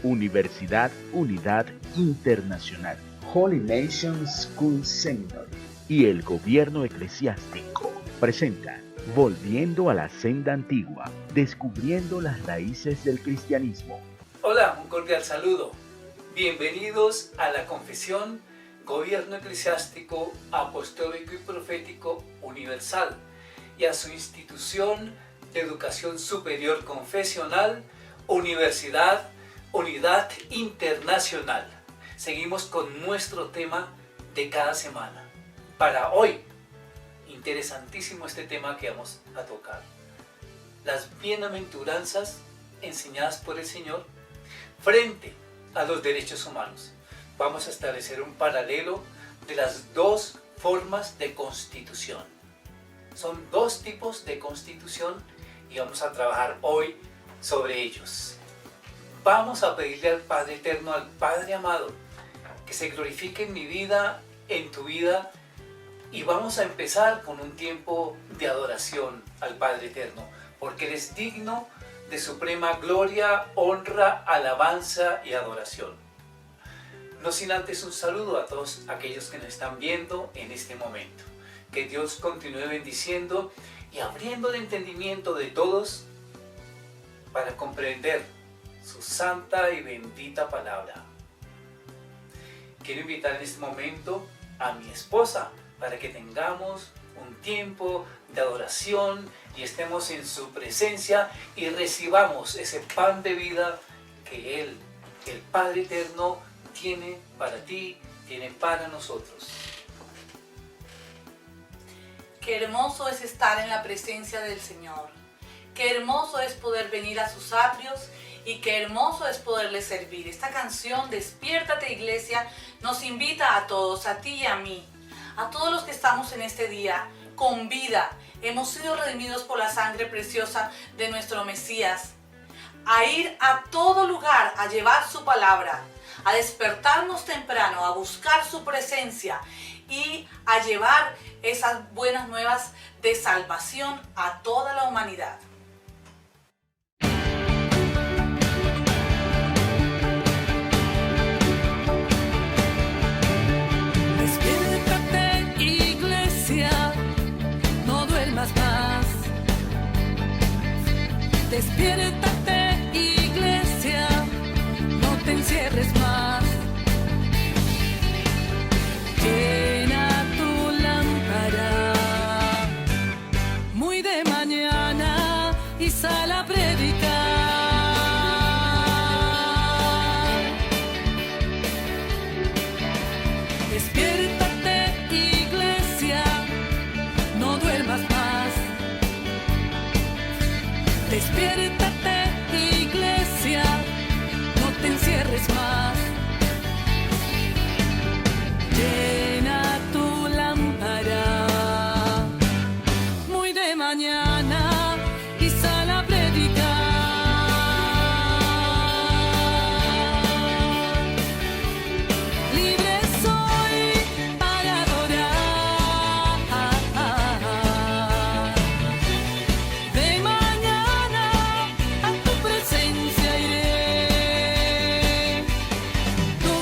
Universidad Unidad Internacional Holy Nation School Seminary y el Gobierno Eclesiástico presentan Volviendo a la Senda Antigua, descubriendo las raíces del cristianismo. Hola, un cordial saludo. Bienvenidos a la Confesión Gobierno Eclesiástico Apostólico y Profético Universal y a su institución de educación superior confesional, Universidad Unidad Internacional. Seguimos con nuestro tema de cada semana. Para hoy, interesantísimo este tema que vamos a tocar. Las bienaventuranzas enseñadas por el Señor frente a los derechos humanos. Vamos a establecer un paralelo de las dos formas de constitución. Son dos tipos de constitución y vamos a trabajar hoy sobre ellos. Vamos a pedirle al Padre Eterno, al Padre amado, que se glorifique en mi vida, en tu vida, y vamos a empezar con un tiempo de adoración al Padre Eterno, porque Él es digno de suprema gloria, honra, alabanza y adoración. No sin antes un saludo a todos aquellos que nos están viendo en este momento. Que Dios continúe bendiciendo y abriendo el entendimiento de todos para comprender su santa y bendita palabra. Quiero invitar en este momento a mi esposa para que tengamos un tiempo de adoración y estemos en su presencia y recibamos ese pan de vida que Él, el Padre Eterno, tiene para ti, tiene para nosotros. Qué hermoso es estar en la presencia del Señor. Qué hermoso es poder venir a sus atrios y qué hermoso es poderle servir. Esta canción, Despiértate Iglesia, nos invita a todos, a ti y a mí, a todos los que estamos en este día con vida. Hemos sido redimidos por la sangre preciosa de nuestro Mesías, a ir a todo lugar a llevar su palabra, a despertarnos temprano, a buscar su presencia y a llevar esas buenas nuevas de salvación a toda la humanidad. Despiértate, iglesia, no duermas más. Despiértate, iglesia, no te encierres más. Llena tu lámpara muy de mañana y sal a predicar. Despiértate, iglesia, no duermas más. Despiértate, iglesia, no te encierres más. Llena tu lámpara muy de mañana y sal a predicar. Libre soy para adorar. De mañana a tu presencia iré. Tu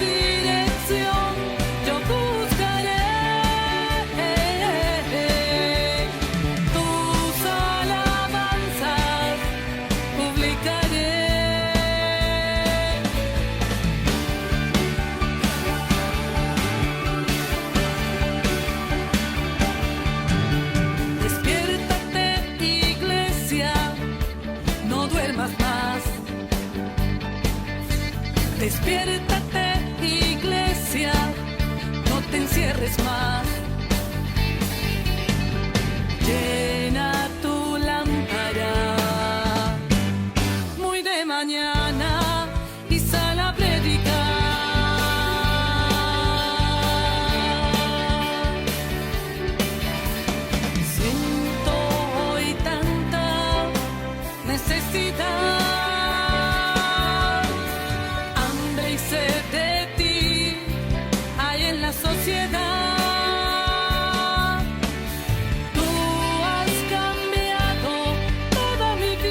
dirección yo buscaré, tus alabanzas publicaré. Despiértate, iglesia, no duermas más. Despiértate, iglesia, no te encierres más. Llena tu lámpara muy de mañana y sal a predicar. Siento hoy tanta necesidad, hambre y sed de ti hay en la sociedad. Tú has cambiado toda mi vida.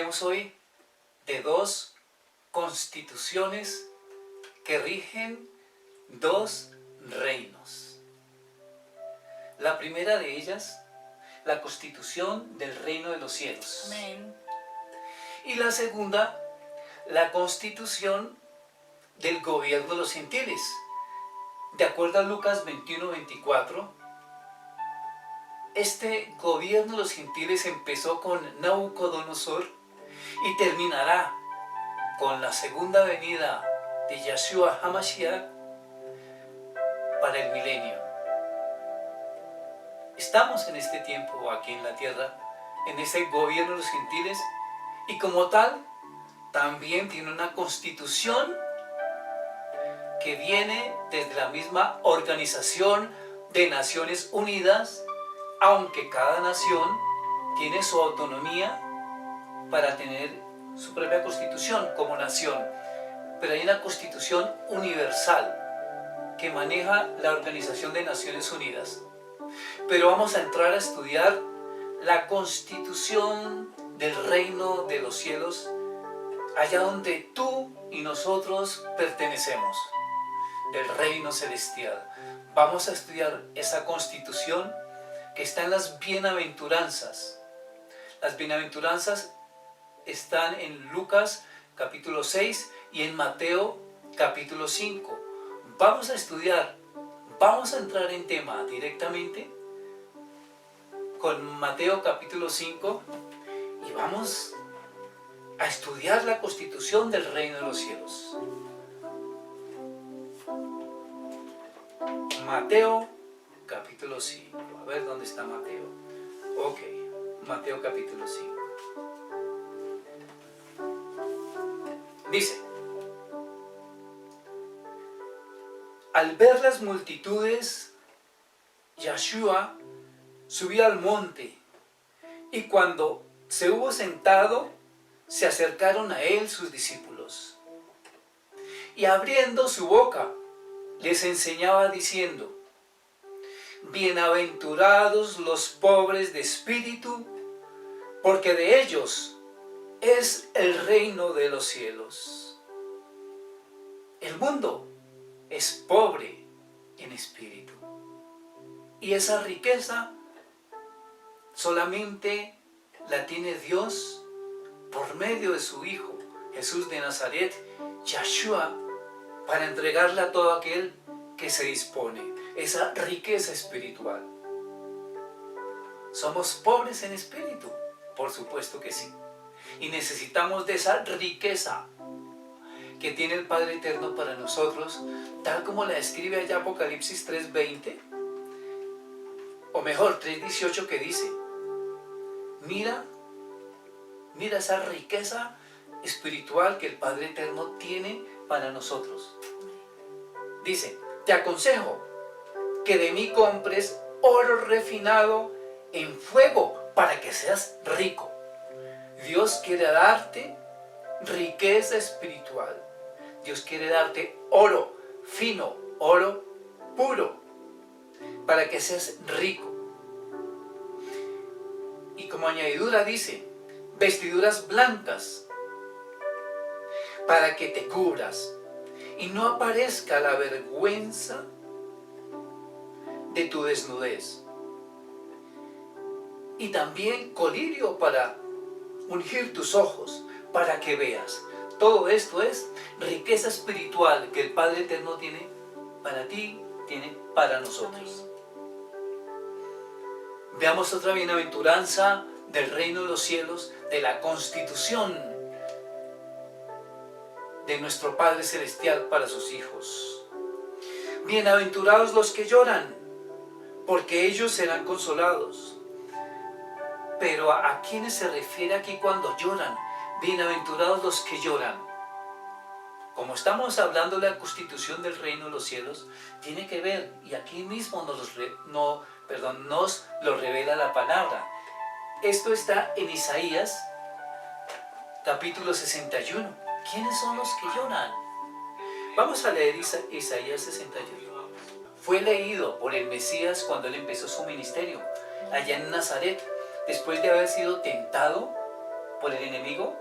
Hablaremos hoy de dos constituciones que rigen dos reinos. La primera de ellas, la constitución del reino de los cielos. Amén. Y la segunda, la constitución del gobierno de los gentiles. De acuerdo a Lucas 21-24, este gobierno de los gentiles empezó con Nabucodonosor y terminará con la segunda venida de Yeshua HaMashiach para el milenio. Estamos en este tiempo aquí en la tierra, en ese gobierno de los gentiles, y como tal, también tiene una constitución que viene desde la misma Organización de Naciones Unidas, aunque cada nación tiene su autonomía para tener su propia constitución como nación. Pero hay una constitución universal que maneja la Organización de Naciones Unidas. Pero vamos a entrar a estudiar la constitución del reino de los cielos, allá donde tú y nosotros pertenecemos, del reino celestial. Vamos a estudiar esa constitución que está en las bienaventuranzas. Las bienaventuranzas están en Lucas capítulo 6 y en Mateo capítulo 5. Vamos a estudiar, vamos a entrar en tema directamente con Mateo capítulo 5 y vamos a estudiar la constitución del reino de los cielos. Mateo capítulo 5. A ver dónde está Mateo. Ok, Mateo capítulo 5. Dice: al ver las multitudes, Yeshua subió al monte, y cuando se hubo sentado, se acercaron a él sus discípulos. Y abriendo su boca, les enseñaba diciendo: bienaventurados los pobres de espíritu, porque de ellos es el reino de los cielos. El mundo es pobre en espíritu, y esa riqueza solamente la tiene Dios por medio de su Hijo, Jesús de Nazaret, Yeshua, para entregarle a todo aquel que se dispone, esa riqueza espiritual. ¿Somos pobres en espíritu? Por supuesto que sí. Y necesitamos de esa riqueza que tiene el Padre Eterno para nosotros, tal como la describe allá Apocalipsis 3:20, o mejor 3:18, que dice: mira esa riqueza espiritual que el Padre Eterno tiene para nosotros. Dice: te aconsejo que de mí compres oro refinado en fuego para que seas rico. Dios quiere darte riqueza espiritual. Dios quiere darte oro fino, oro puro, para que seas rico. Y como añadidura dice: vestiduras blancas, para que te cubras y no aparezca la vergüenza de tu desnudez. Y también colirio para ungir tus ojos, para que veas. Todo esto es riqueza espiritual que el Padre Eterno tiene para ti, tiene para nosotros. Veamos otra bienaventuranza del reino de los cielos, de la constitución de nuestro Padre Celestial para sus hijos. Bienaventurados los que lloran, porque ellos serán consolados. Pero ¿a quiénes se refiere aquí cuando lloran? Bienaventurados los que lloran. Como estamos hablando de la constitución del reino de los cielos, tiene que ver, y aquí mismo nos lo revela la palabra. Esto está en Isaías, capítulo 61. ¿Quiénes son los que lloran? Vamos a leer Isaías 61. Fue leído por el Mesías cuando él empezó su ministerio, allá en Nazaret, después de haber sido tentado por el enemigo,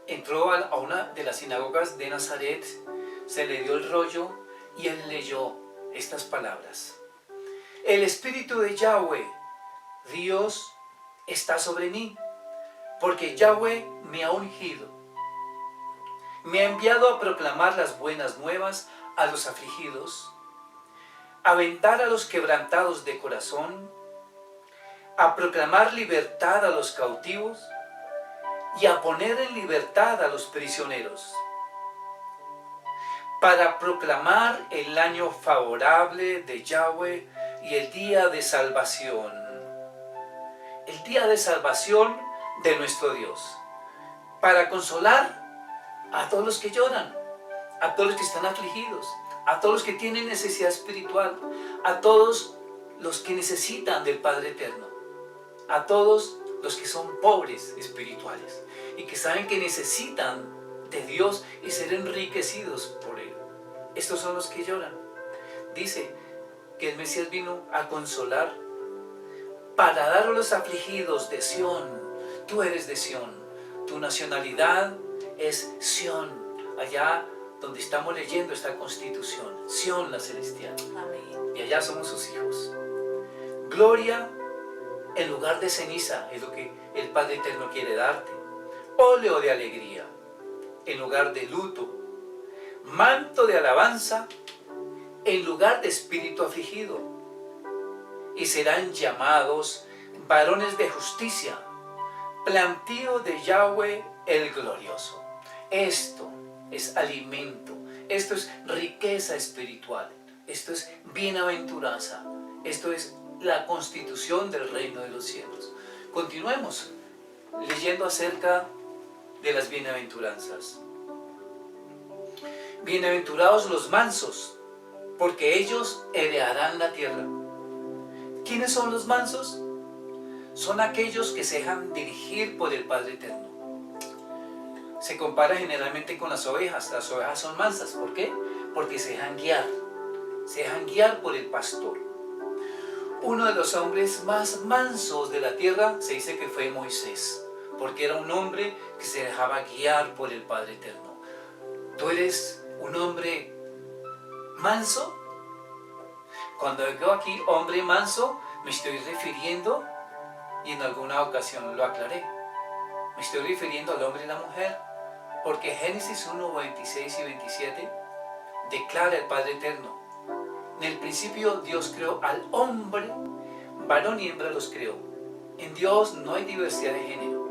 entró a una de las sinagogas de Nazaret, se le dio el rollo y él leyó estas palabras: el Espíritu de Yahweh, Dios, está sobre mí, porque Yahweh me ha ungido. Me ha enviado a proclamar las buenas nuevas a los afligidos, a vendar a los quebrantados de corazón, a proclamar libertad a los cautivos y a poner en libertad a los prisioneros, para proclamar el año favorable de Yahweh y el día de salvación. El día de salvación de nuestro Dios, para consolar a todos los que lloran, a todos los que están afligidos, a todos los que tienen necesidad espiritual, a todos los que necesitan del Padre Eterno, a todos los que son pobres espirituales y que saben que necesitan de Dios y ser enriquecidos por Él. Estos son los que lloran. Dice que el Mesías vino a consolar, para dar a los afligidos de Sión. Tú eres de Sión, tu nacionalidad es Sión, allá donde estamos leyendo esta Constitución, Sión la celestial. Amén. Y allá somos sus hijos. Gloria en lugar de ceniza es lo que el Padre Eterno quiere darte. Óleo de alegría en lugar de luto. Manto de alabanza en lugar de espíritu afligido. Y serán llamados varones de justicia, plantío de Yahweh el glorioso. Esto es alimento, esto es riqueza espiritual, esto es bienaventuranza, esto es la constitución del reino de los cielos. Continuemos leyendo acerca de las bienaventuranzas. Bienaventurados los mansos, porque ellos heredarán la tierra. ¿Quiénes son los mansos? Son aquellos que se dejan dirigir por el Padre Eterno. Se compara generalmente con las ovejas. Las ovejas son mansas. ¿Por qué? Porque se dejan guiar por el pastor. Uno de los hombres más mansos de la tierra se dice que fue Moisés, porque era un hombre que se dejaba guiar por el Padre Eterno. ¿Tú eres un hombre manso? Cuando digo aquí hombre manso, me estoy refiriendo, y en alguna ocasión lo aclaré, me estoy refiriendo al hombre y la mujer, porque Génesis 1, 26 y 27 declara el Padre Eterno: en el principio Dios creó al hombre, varón y hembra los creó. En Dios no hay diversidad de género.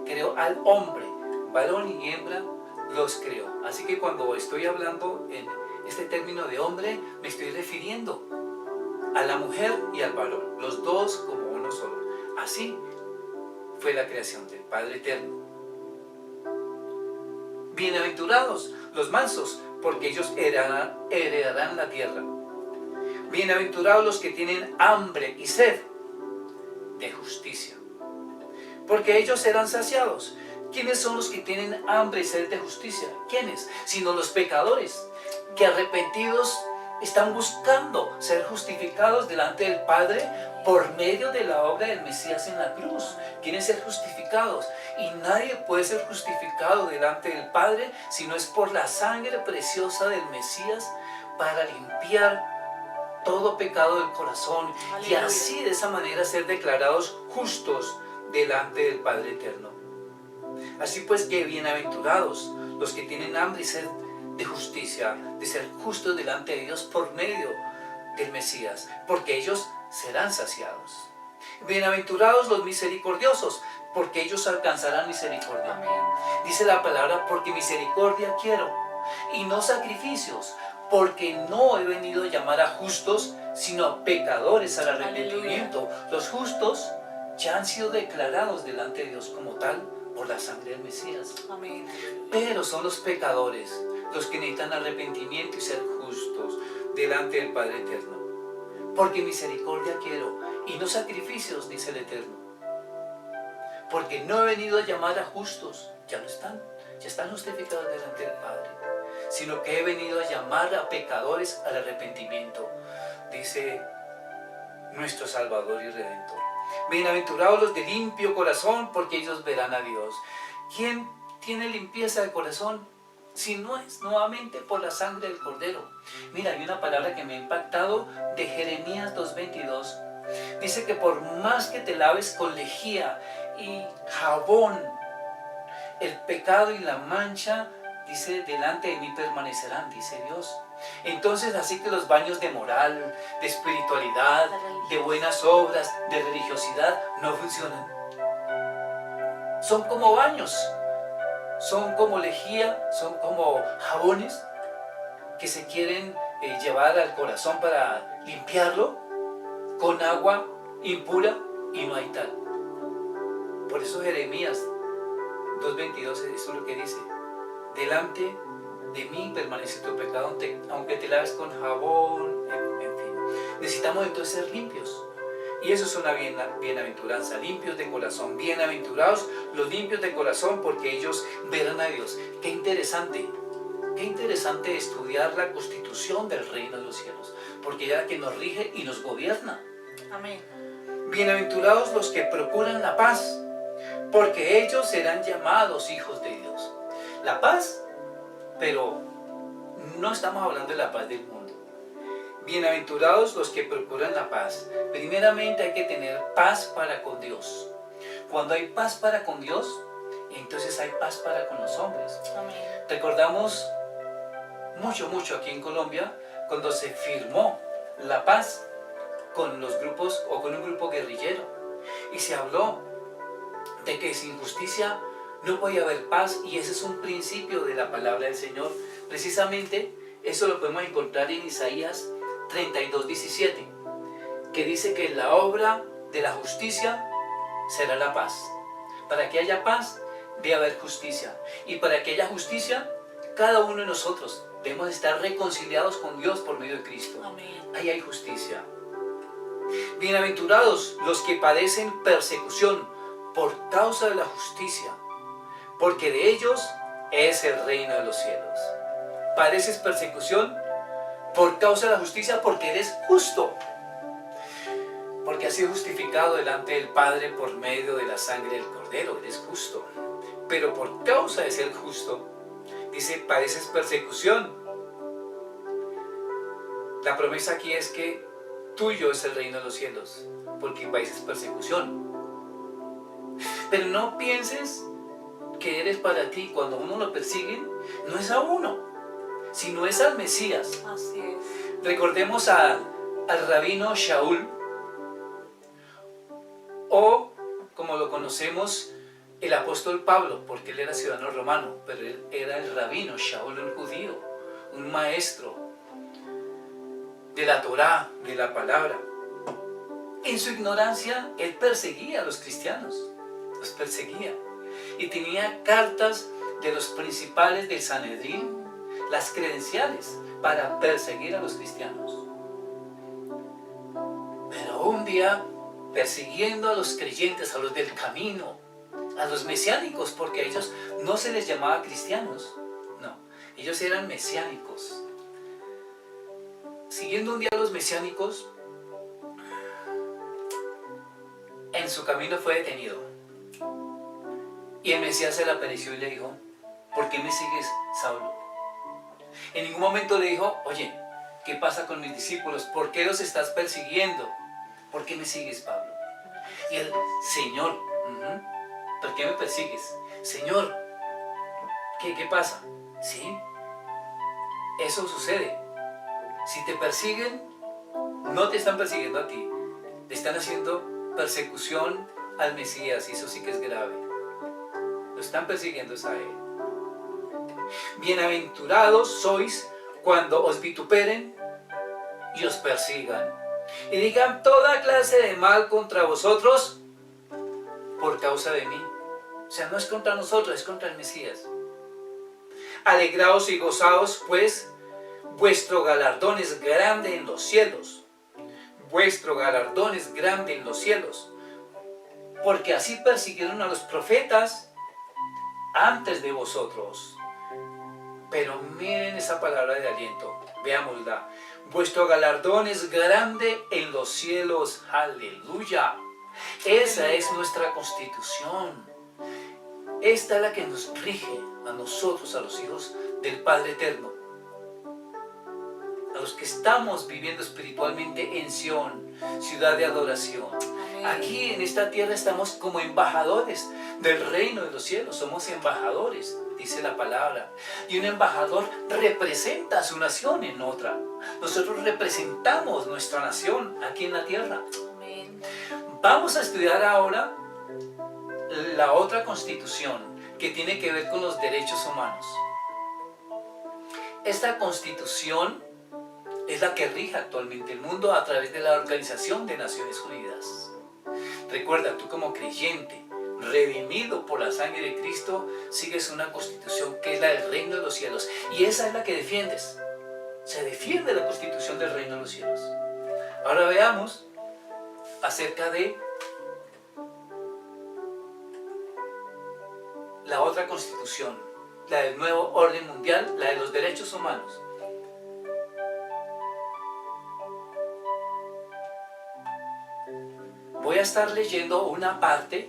Creó al hombre, varón y hembra los creó. Así que cuando estoy hablando en este término de hombre, me estoy refiriendo a la mujer y al varón, los dos como uno solo. Así fue la creación del Padre Eterno. Bienaventurados los mansos, porque ellos heredarán la tierra. Bienaventurados los que tienen hambre y sed de justicia, porque ellos serán saciados. ¿Quiénes son los que tienen hambre y sed de justicia? ¿Quiénes? Sino los pecadores, que arrepentidos están buscando ser justificados delante del Padre por medio de la obra del Mesías en la cruz. Quieren ser justificados, y nadie puede ser justificado delante del Padre si no es por la sangre preciosa del Mesías, para limpiar todo pecado del corazón. Aleluya. Y así de esa manera ser declarados justos delante del Padre Eterno. Así pues, que bienaventurados los que tienen hambre y sed de justicia, de ser justos delante de Dios por medio del Mesías, porque ellos serán saciados. Bienaventurados los misericordiosos, porque ellos alcanzarán misericordia. Amén. Dice la palabra: porque misericordia quiero y no sacrificios, porque no he venido a llamar a justos, sino a pecadores al arrepentimiento. Aleluya. Los justos ya han sido declarados delante de Dios como tal por la sangre del Mesías. Amén. Pero son los pecadores los que necesitan arrepentimiento y ser justos delante del Padre Eterno. Porque misericordia quiero y no sacrificios, dice el Eterno. Porque no he venido a llamar a justos, ya no están, ya están justificados delante del Padre, sino que he venido a llamar a pecadores al arrepentimiento, dice nuestro Salvador y Redentor. Bienaventurados los de limpio corazón, porque ellos verán a Dios. ¿Quién tiene limpieza de corazón? Si no es nuevamente por la sangre del Cordero. Mira, hay una palabra que me ha impactado de Jeremías 2:22. Dice que por más que te laves con lejía y jabón, el pecado y la mancha, dice, delante de mí permanecerán, dice Dios. Entonces, así que los baños de moral, de espiritualidad, de buenas obras, de religiosidad, no funcionan. Son como baños, son como lejía, son como jabones que se quieren llevar al corazón para limpiarlo con agua impura, y no hay tal. Por eso Jeremías 2:22, eso es lo que dice: delante de mí permanece tu pecado, aunque te laves con jabón, en fin. Necesitamos entonces ser limpios. Y eso es una bienaventuranza, limpios de corazón. Bienaventurados los limpios de corazón, porque ellos verán a Dios. Qué interesante estudiar la constitución del reino de los cielos, porque ya que nos rige y nos gobierna. Amén. Bienaventurados los que procuran la paz, porque ellos serán llamados hijos de Dios. La paz, pero no estamos hablando de la paz del mundo. Bienaventurados los que procuran la paz. Primeramente hay que tener paz para con Dios. Cuando hay paz para con Dios, entonces hay paz para con los hombres. Amén. Recordamos mucho aquí en Colombia cuando se firmó la paz con los grupos o con un grupo guerrillero, y se habló de que sin justicia no podía haber paz, y ese es un principio de la palabra del Señor. Precisamente eso lo podemos encontrar en Isaías 32:17, que dice que la obra de la justicia será la paz. Para que haya paz debe haber justicia, y para que haya justicia, cada uno de nosotros debemos estar reconciliados con Dios por medio de Cristo. Amén. Ahí hay justicia. Bienaventurados los que padecen persecución por causa de la justicia, porque de ellos es el reino de los cielos. Padeces persecución por causa de la justicia, porque eres justo, porque has sido justificado delante del Padre por medio de la sangre del Cordero. Eres justo, pero por causa de ser justo, dice, padeces persecución. La promesa aquí es que tuyo es el reino de los cielos, porque padeces persecución. Pero no pienses que eres para ti. Cuando uno lo persiguen, no es a uno, sino es al Mesías. Así es. Recordemos al rabino Shaul, o como lo conocemos, el apóstol Pablo, porque él era ciudadano romano, pero él era el rabino Shaul, un judío, un maestro de la Torá, de la palabra. En su ignorancia, él perseguía a los cristianos, los perseguía, y tenía cartas de los principales del Sanedrín, las credenciales para perseguir a los cristianos. Pero un día, persiguiendo a los creyentes, a los del camino, a los mesiánicos, porque a ellos no se les llamaba cristianos, no, ellos eran mesiánicos. Siguiendo un día a los mesiánicos, en su camino fue detenido, y el Mesías se le apareció y le dijo: ¿por qué me sigues, Saulo? En ningún momento le dijo: oye, ¿qué pasa con mis discípulos? ¿Por qué los estás persiguiendo? ¿Por qué me sigues, Pablo? Y el Señor, ¿por qué me persigues? Señor, ¿qué pasa? Sí, eso sucede. Si te persiguen, no te están persiguiendo a ti, le están haciendo persecución al Mesías, y eso sí que es grave. Lo están persiguiendo a él. Bienaventurados sois cuando os vituperen y os persigan, y digan toda clase de mal contra vosotros por causa de mí. O sea, no es contra nosotros, es contra el Mesías. Alegraos y gozaos, pues vuestro galardón es grande en los cielos. Vuestro galardón es grande en los cielos, porque así persiguieron a los profetas antes de vosotros. Pero miren esa palabra de aliento, veámosla. Vuestro galardón es grande en los cielos, aleluya. Esa es nuestra constitución. Esta es la que nos rige a nosotros, a los hijos del Padre Eterno. A los que estamos viviendo espiritualmente en Sión, ciudad de adoración. Amén. Aquí en esta tierra estamos como embajadores del reino de los cielos. Somos embajadores, dice la palabra. Y un embajador representa a su nación en otra. Nosotros representamos nuestra nación aquí en la tierra. Amén. Vamos a estudiar ahora la otra constitución que tiene que ver con los derechos humanos. Esta constitución es la que rige actualmente el mundo a través de la Organización de Naciones Unidas. Recuerda, tú como creyente, redimido por la sangre de Cristo, sigues una constitución que es la del reino de los cielos. Y esa es la que defiendes. Se defiende la constitución del reino de los cielos. Ahora veamos acerca de la otra constitución, la del nuevo orden mundial, la de los derechos humanos. Voy a estar leyendo una aparte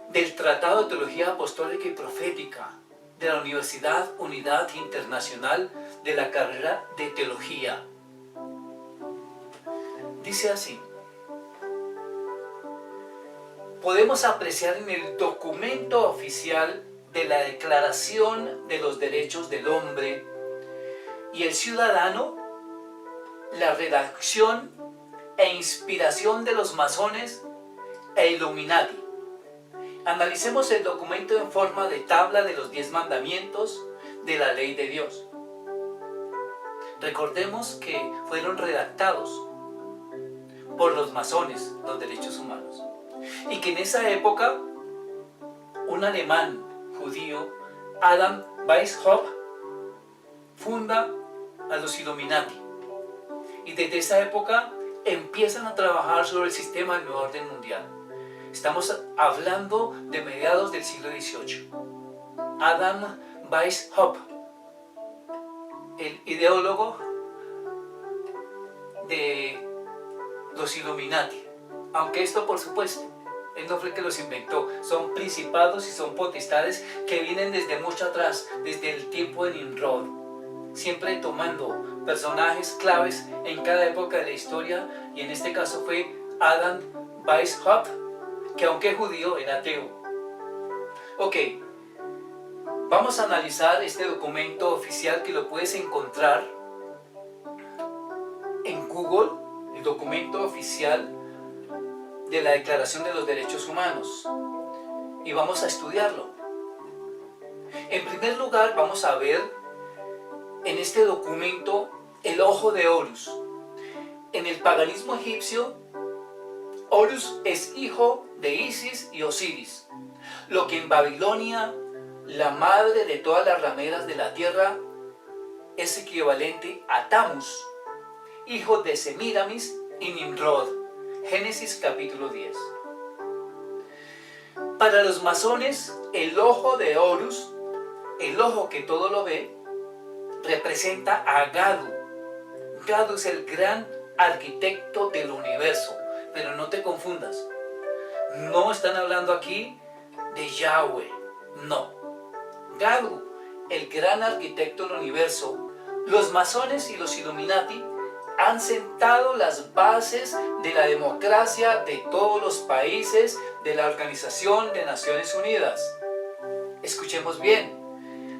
del Tratado de Teología Apostólica y Profética de la Universidad Unidad Internacional de la carrera de Teología. Dice así: podemos apreciar en el documento oficial de la Declaración de los Derechos del Hombre y el Ciudadano la redacción e inspiración de los masones e Illuminati. Analicemos el documento en forma de tabla de los 10 mandamientos de la ley de Dios. Recordemos que fueron redactados por los masones, los derechos humanos, y que en esa época un alemán judío, Adam Weishaupt, funda a los Illuminati, y desde esa época empiezan a trabajar sobre el sistema del nuevo orden mundial. Estamos hablando de mediados del siglo XVIII. Adam Weishaupt, el ideólogo de los Illuminati, aunque esto, por supuesto, él no fue el que los inventó. Son principados y son potestades que vienen desde mucho atrás, desde el tiempo de Nimrod, siempre tomando personajes claves en cada época de la historia, y en este caso fue Adam Weishaupt, que aunque judío era ateo. Ok, vamos a analizar este documento oficial que lo puedes encontrar en Google, el documento oficial de la Declaración de los Derechos Humanos, y vamos a estudiarlo. En primer lugar, vamos a ver en este documento el ojo de Horus. En el paganismo egipcio, Horus es hijo de Isis y Osiris, lo que en Babilonia, la madre de todas las rameras de la tierra, es equivalente a Tammuz, hijo de Semíramis y Nimrod. Génesis capítulo 10. Para los masones, el ojo de Horus, el ojo que todo lo ve, representa a Gadu. Gadu es el gran arquitecto del universo, pero no te confundas. No están hablando aquí de Yahweh, no. Gadu, el gran arquitecto del universo. Los masones y los Illuminati han sentado las bases de la democracia de todos los países de la Organización de Naciones Unidas. Escuchemos bien,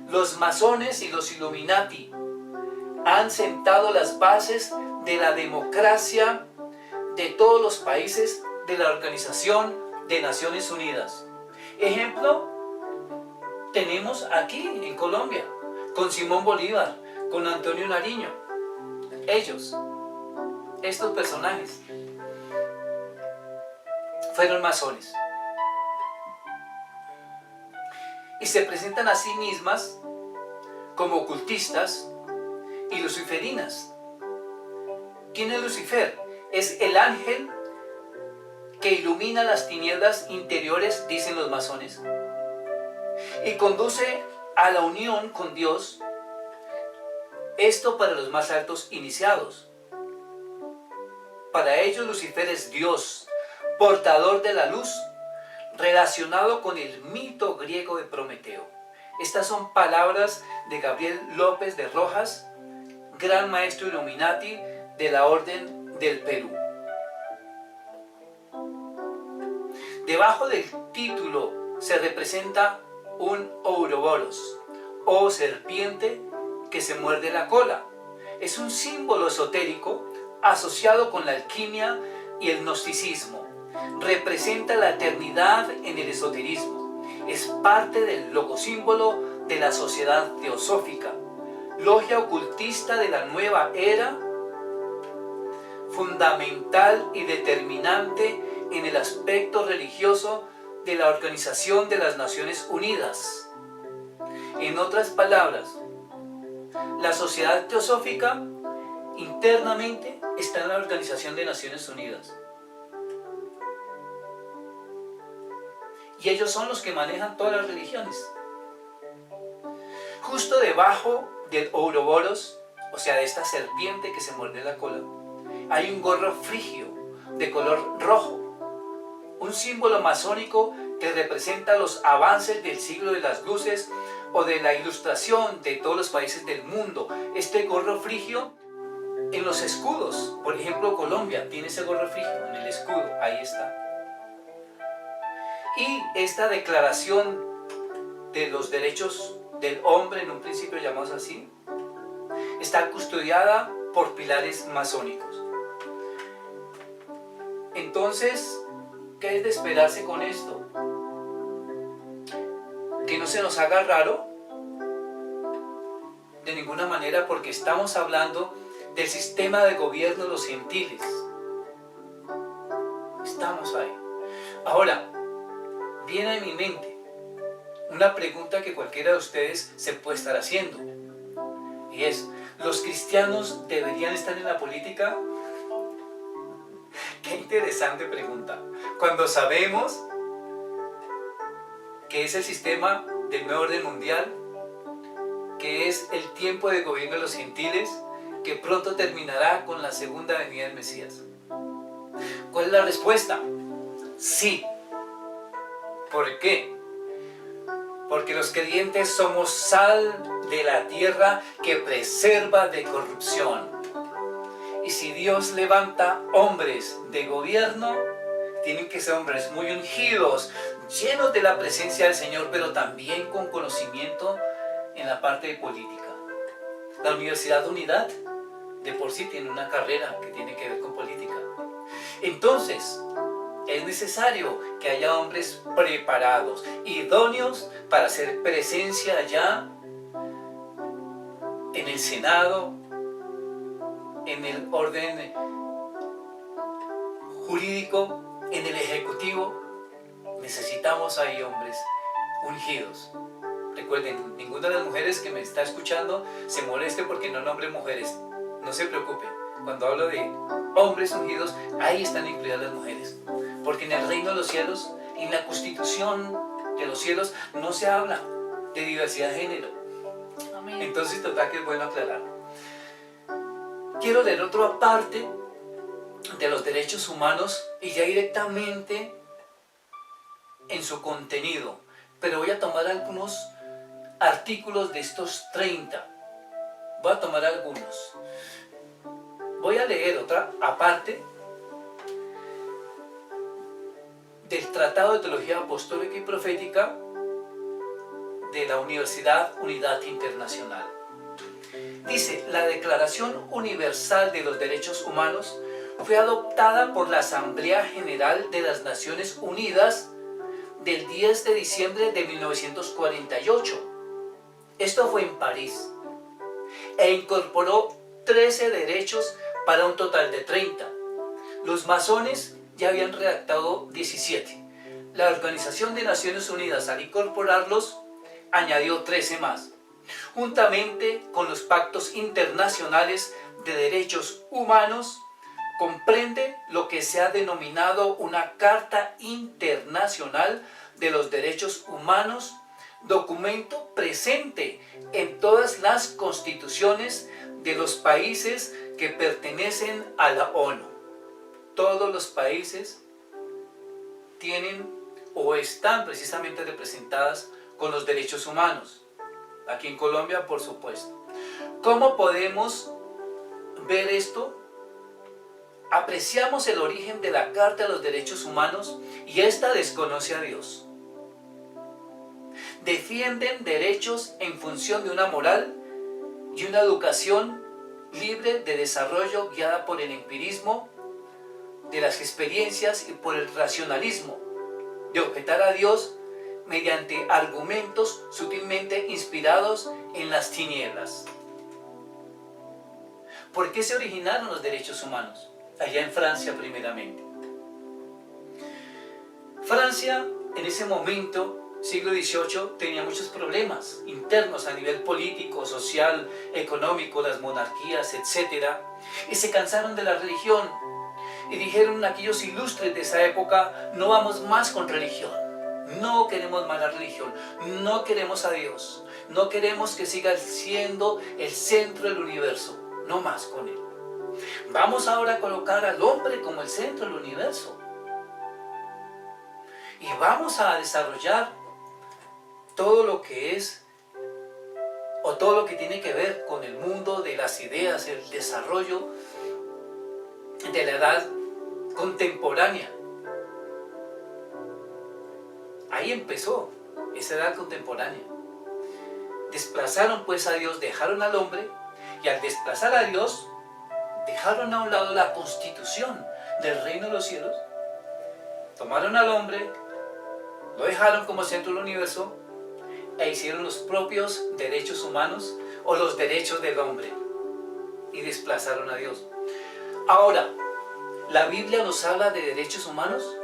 los masones y los Illuminati han sentado las bases de la democracia de todos los países de la Organización de Naciones Unidas. Ejemplo, tenemos aquí en Colombia, con Simón Bolívar, con Antonio Nariño. Ellos, estos personajes, fueron masones. Y se presentan a sí mismas como ocultistas y luciferinas. ¿Quién es Lucifer? Es el ángel que ilumina las tinieblas interiores, dicen los masones, y conduce a la unión con Dios. Esto para los más altos iniciados. Para ellos Lucifer es Dios, portador de la luz, relacionado con el mito griego de Prometeo. Estas son palabras de Gabriel López de Rojas, gran maestro Illuminati de la Orden del Perú. Debajo del título se representa un Ouroboros, o serpiente que se muerde la cola. Es un símbolo esotérico asociado con la alquimia y el gnosticismo. Representa la eternidad en el esoterismo. Es parte del logosímbolo de la sociedad teosófica, logia ocultista de la nueva era, fundamental y determinante en el aspecto religioso de la Organización de las Naciones Unidas. En otras palabras, la sociedad teosófica internamente está en la Organización de Naciones Unidas. Y ellos son los que manejan todas las religiones. Justo debajo del Ouroboros, o sea, de esta serpiente que se muerde la cola, hay un gorro frigio de color rojo, un símbolo masónico que representa los avances del siglo de las luces o de la ilustración de todos los países del mundo. Este gorro frigio en los escudos, por ejemplo Colombia tiene ese gorro frigio en el escudo, ahí está. Y esta declaración de los derechos del hombre, en un principio llamados así, está custodiada por pilares masónicos. Entonces, ¿qué es de esperarse con esto? Que no se nos haga raro de ninguna manera, porque estamos hablando del sistema de gobierno de los gentiles. Estamos ahí. Ahora, viene a mi mente una pregunta que cualquiera de ustedes se puede estar haciendo, y es: ¿los cristianos deberían estar en la política? Qué interesante pregunta, cuando sabemos que es el sistema del nuevo orden mundial, que es el tiempo de gobierno de los gentiles, que pronto terminará con la segunda venida del Mesías. ¿Cuál es la respuesta? Sí. ¿Por qué? Porque los creyentes somos sal de la tierra que preserva de corrupción. Y si Dios levanta hombres de gobierno, tienen que ser hombres muy ungidos, llenos de la presencia del Señor, pero también con conocimiento en la parte de política. La Universidad de Unidad de por sí tiene una carrera que tiene que ver con política. Entonces, es necesario que haya hombres preparados, idóneos para hacer presencia allá en el Senado, en el orden jurídico, en el ejecutivo. Necesitamos ahí hombres ungidos. Recuerden, ninguna de las mujeres que me está escuchando se moleste porque no nombre mujeres. No se preocupen. Cuando hablo de hombres ungidos, ahí están incluidas las mujeres. Porque en el reino de los cielos, en la constitución de los cielos, no se habla de diversidad de género. Amén. Entonces, total que es bueno aclarar. Quiero leer otra parte de los derechos humanos y ya directamente en su contenido. Pero voy a tomar algunos artículos de estos 30. Voy a tomar algunos. Voy a leer otra aparte del Tratado de Teología Apostólica y Profética de la Universidad Unidad Internacional. Dice: la Declaración Universal de los Derechos Humanos fue adoptada por la Asamblea General de las Naciones Unidas del 10 de diciembre de 1948. Esto fue en París. E incorporó 13 derechos para un total de 30. Los masones ya habían redactado 17. La Organización de Naciones Unidas, al incorporarlos, añadió 13 más. Juntamente con los pactos internacionales de derechos humanos, comprende lo que se ha denominado una Carta Internacional de los Derechos Humanos, documento presente en todas las constituciones de los países que pertenecen a la ONU. todos los países tienen o están precisamente representadas con los derechos humanos. Aquí en Colombia, por supuesto. ¿Cómo podemos ver esto? Apreciamos el origen de la Carta de los Derechos Humanos y esta desconoce a Dios. Defienden derechos en función de una moral y una educación libre de desarrollo guiada por el empirismo de las experiencias y por el racionalismo, de objetar a Dios mediante argumentos sutilmente inspirados en las tinieblas. ¿Por qué se originaron los derechos humanos? Allá en Francia primeramente. Francia en ese momento, siglo XVIII, tenía muchos problemas internos a nivel político, social, económico, las monarquías, etc. Y se cansaron de la religión y dijeron aquellos ilustres de esa época: no vamos más con religión, no queremos más la religión, no queremos a Dios, no queremos que siga siendo el centro del universo, no más con él. Vamos ahora a colocar al hombre como el centro del universo. Y vamos a desarrollar todo lo que es, o todo lo que tiene que ver con el mundo de las ideas, el desarrollo de la edad contemporánea. Ahí empezó esa edad contemporánea. Desplazaron pues a Dios, dejaron al hombre, y al desplazar a Dios, dejaron a un lado la constitución del reino de los cielos, tomaron al hombre, lo dejaron como centro del universo e hicieron los propios derechos humanos o los derechos del hombre y desplazaron a Dios. Ahora, ¿la Biblia nos habla de derechos humanos?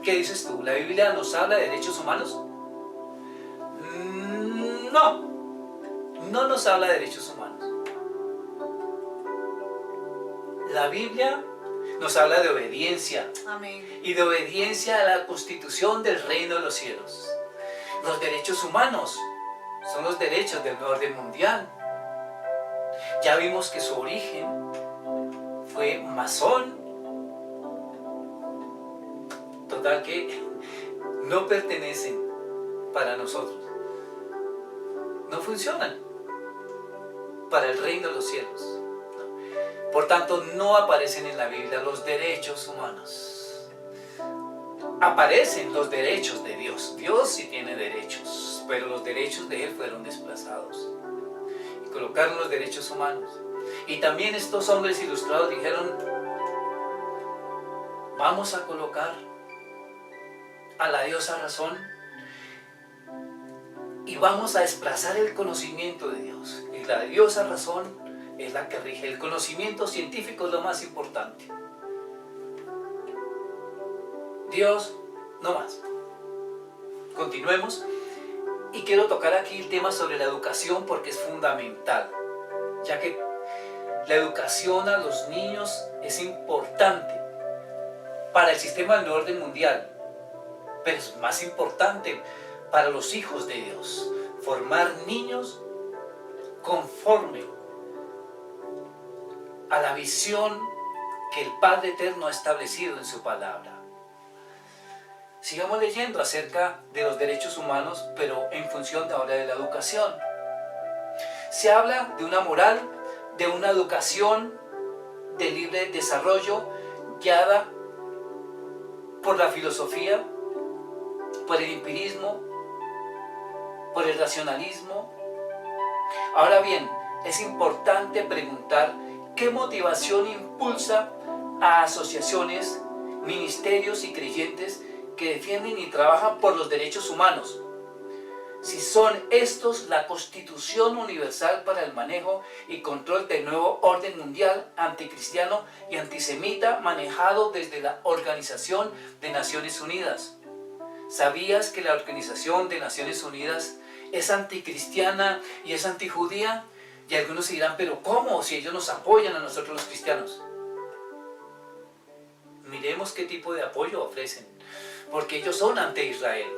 ¿Qué dices tú? ¿La Biblia nos habla de derechos humanos? No, no nos habla de derechos humanos. La Biblia nos habla de obediencia. Amén. Y de obediencia a la constitución del reino de los cielos. Los derechos humanos son los derechos del orden mundial. Ya vimos que su origen fue masón. Total que no pertenecen para nosotros. No funcionan para el reino de los cielos. Por tanto, no aparecen en la Biblia los derechos humanos. Aparecen los derechos de Dios. Dios sí tiene derechos, pero los derechos de Él fueron desplazados. Y colocaron los derechos humanos. Y también estos hombres ilustrados dijeron: vamos a colocar a la diosa razón y vamos a desplazar el conocimiento de Dios. Y la diosa razón es la que rige. El conocimiento científico es lo más importante. Dios, no más. Continuemos. Y quiero tocar aquí el tema sobre la educación porque es fundamental, ya que la educación a los niños es importante para el sistema del orden mundial, pero es más importante para los hijos de Dios. Formar niños conforme a la visión que el Padre Eterno ha establecido en su palabra. Sigamos leyendo acerca de los derechos humanos, pero en función de ahora de la educación. Se habla de una moral, de una educación de libre desarrollo guiada por la filosofía, por el empirismo, por el racionalismo. Ahora bien, es importante preguntar qué motivación impulsa a asociaciones, ministerios y creyentes que defienden y trabajan por los derechos humanos. Si son estos la Constitución Universal para el manejo y control del nuevo orden mundial anticristiano y antisemita manejado desde la Organización de Naciones Unidas. ¿Sabías que la Organización de Naciones Unidas es anticristiana y es antijudía? Y algunos se dirán: ¿pero cómo? Si ellos nos apoyan a nosotros los cristianos. Miremos qué tipo de apoyo ofrecen, porque ellos son anti-Israel.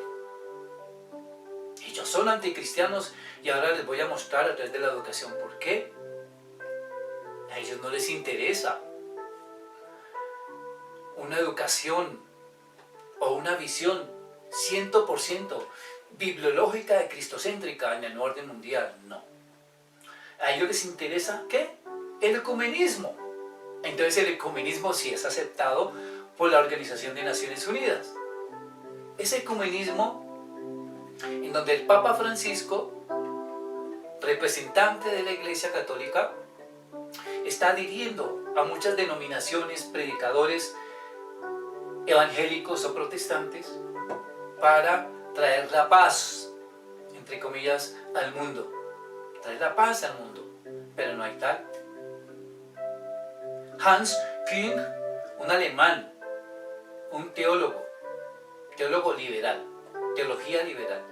Ellos son anticristianos y ahora les voy a mostrar a través de la educación por qué. A ellos no les interesa una educación o una visión 100% bibliológica y cristocéntrica en el orden mundial, no. A ellos les interesa, ¿qué? El ecumenismo. Entonces el ecumenismo sí es aceptado por la Organización de Naciones Unidas. Ese ecumenismo en donde el Papa Francisco, representante de la Iglesia Católica, está dirigiendo a muchas denominaciones, predicadores evangélicos o protestantes para traer la paz, entre comillas, al mundo. Traer la paz al mundo, pero no hay tal. Hans Küng, un alemán, un teólogo liberal, teología liberal,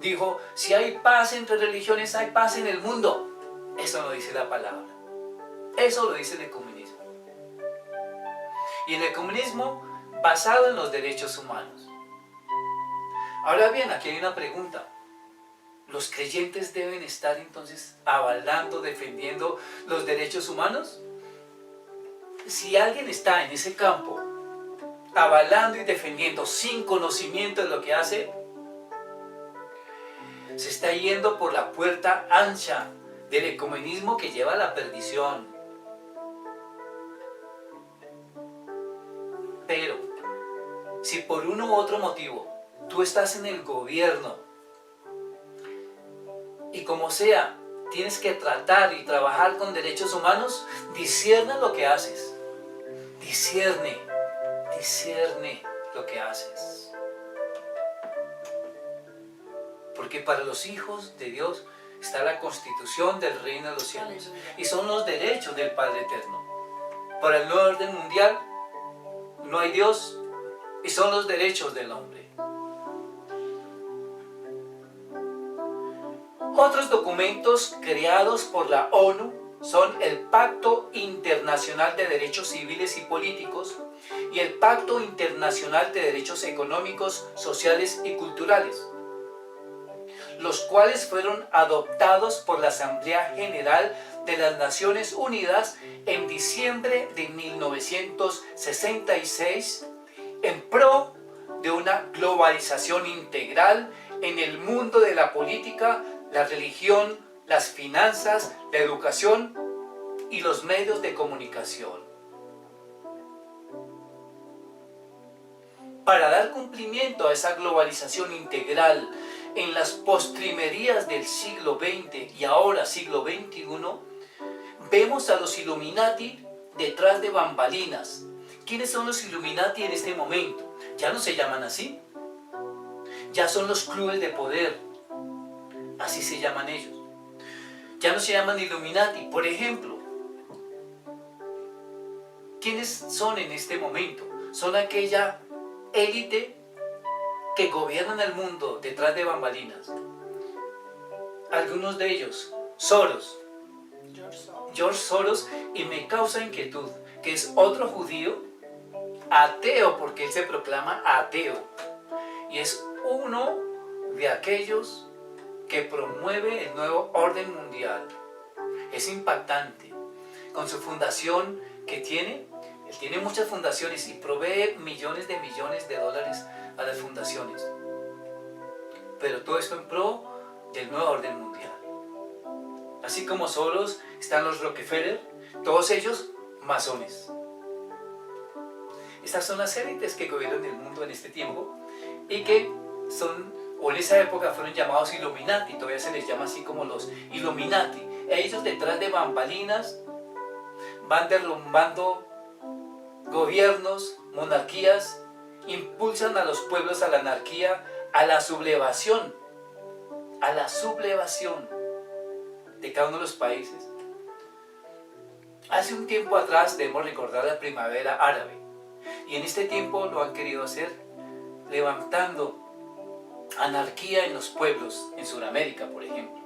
dijo, si hay paz entre religiones, hay paz en el mundo. Eso no dice la palabra. Eso lo dice el ecumenismo. Y el ecumenismo basado en los derechos humanos. Ahora bien, aquí hay una pregunta. ¿Los creyentes deben estar entonces avalando, defendiendo los derechos humanos? Si alguien está en ese campo avalando y defendiendo sin conocimiento de lo que hace, se está yendo por la puerta ancha del ecumenismo que lleva a la perdición. Pero, si por uno u otro motivo tú estás en el gobierno y como sea, tienes que tratar y trabajar con derechos humanos, discierne lo que haces. Discierne lo que haces. Porque para los hijos de Dios está la constitución del reino de los cielos. Y son los derechos del Padre Eterno. Para el nuevo orden mundial no hay Dios y son los derechos del hombre. Otros documentos creados por la ONU son el Pacto Internacional de Derechos Civiles y Políticos y el Pacto Internacional de Derechos Económicos, Sociales y Culturales, los cuales fueron adoptados por la Asamblea General de las Naciones Unidas en diciembre de 1966 en pro de una globalización integral en el mundo de la política, la religión, las finanzas, la educación y los medios de comunicación. Para dar cumplimiento a esa globalización integral en las postrimerías del siglo XX y ahora siglo XXI, vemos a los Illuminati detrás de bambalinas. ¿Quiénes son los Illuminati en este momento? Ya no se llaman así. Ya son los clubes de poder. Así se llaman ellos. Ya no se llaman Illuminati. Por ejemplo, ¿quiénes son en este momento? Son aquella élite que gobiernan el mundo detrás de bambalinas. Algunos de ellos, George Soros, y me causa inquietud que es otro judío ateo, porque él se proclama ateo y es uno de aquellos que promueve el nuevo orden mundial. Es impactante. Con su fundación que tiene, él tiene muchas fundaciones y provee millones de dólares a las fundaciones. Pero todo esto en pro del nuevo orden mundial. Así como Soros están los Rockefeller, todos ellos masones. Estas son las élites que gobiernan el mundo en este tiempo y que son, o en esa época fueron llamados Illuminati, todavía se les llama así como los Illuminati. Ellos detrás de bambalinas van derrumbando gobiernos, monarquías, impulsan a los pueblos a la anarquía, a la sublevación de cada uno de los países. Hace un tiempo atrás debemos recordar la primavera árabe y en este tiempo lo han querido hacer levantando anarquía en los pueblos, en Sudamérica por ejemplo.